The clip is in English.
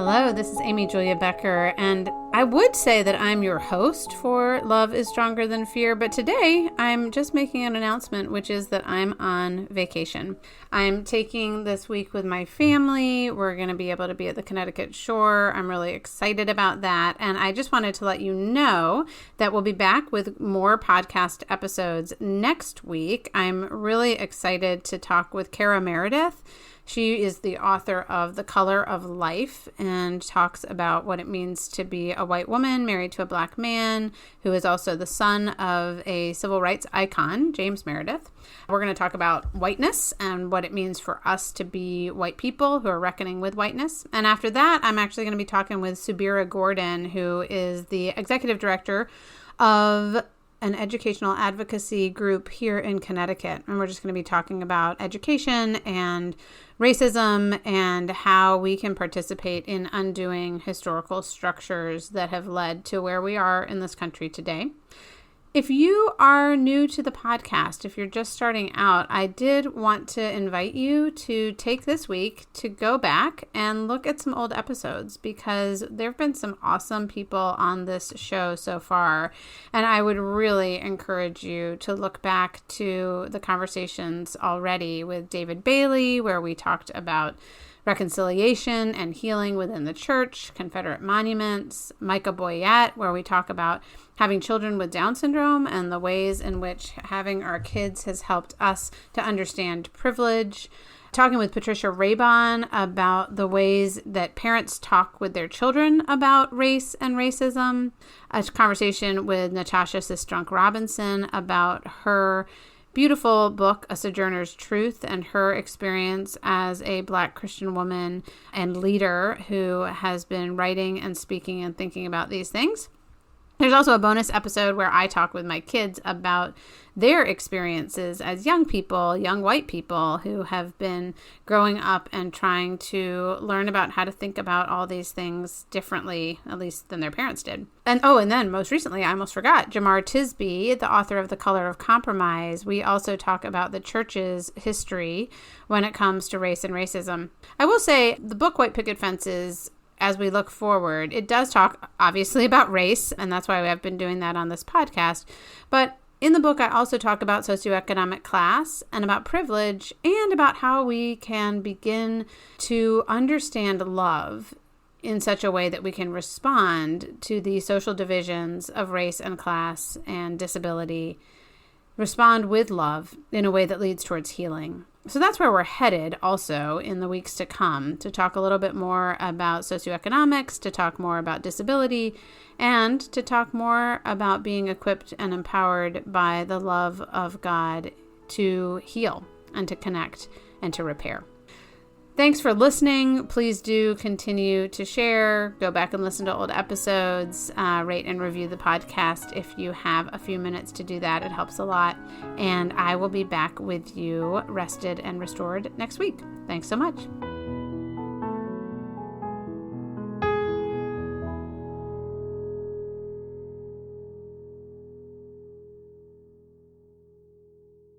Hello, this is Amy Julia Becker, and I would say that I'm your host for Love is Stronger Than Fear, but today I'm just making an announcement, which is that I'm on vacation. I'm taking this week with my family. We're going to be able to be at the Connecticut shore. I'm really excited about that, and I just wanted to let you know that we'll be back with more podcast episodes next week. I'm really excited to talk with Kara Meredith. She is the author of The Color of Life and talks about what it means to be a white woman married to a black man who is also the son of a civil rights icon, James Meredith. We're going to talk about whiteness and what it means for us to be white people who are reckoning with whiteness. And after that, I'm actually going to be talking with Subira Gordon, who is the executive director of an educational advocacy group here in Connecticut. And we're just going to be talking about education and racism and how we can participate in undoing historical structures that have led to where we are in this country today. If you are new to the podcast, if you're just starting out, I did want to invite you to take this week to go back and look at some old episodes because there have been some awesome people on this show so far. And I would really encourage you to look back to the conversations already with David Bailey, where we talked about reconciliation and healing within the church, Confederate monuments, Micah Boyette, where we talk about having children with Down syndrome and the ways in which having our kids has helped us to understand privilege, talking with Patricia Raybon about the ways that parents talk with their children about race and racism, a conversation with Natasha Sistrunk Robinson about her beautiful book, A Sojourner's Truth, and her experience as a Black Christian woman and leader who has been writing and speaking and thinking about these things. There's also a bonus episode where I talk with my kids about their experiences as young people, young white people who have been growing up and trying to learn about how to think about all these things differently, at least than their parents did. And then most recently, I almost forgot, Jamar Tisby, the author of The Color of Compromise. We also talk about the church's history when it comes to race and racism. I will say the book White Picket Fences, as we look forward, it does talk obviously about race, and that's why we have been doing that on this podcast. But in the book, I also talk about socioeconomic class and about privilege and about how we can begin to understand love in such a way that we can respond to the social divisions of race and class and disability, respond with love in a way that leads towards healing. So that's where we're headed also in the weeks to come, to talk a little bit more about socioeconomics, to talk more about disability, and to talk more about being equipped and empowered by the love of God to heal and to connect and to repair. Thanks for listening. Please do continue to share, go back and listen to old episodes, rate and review the podcast if you have a few minutes to do that. It helps a lot. And I will be back with you rested and restored next week. Thanks so much.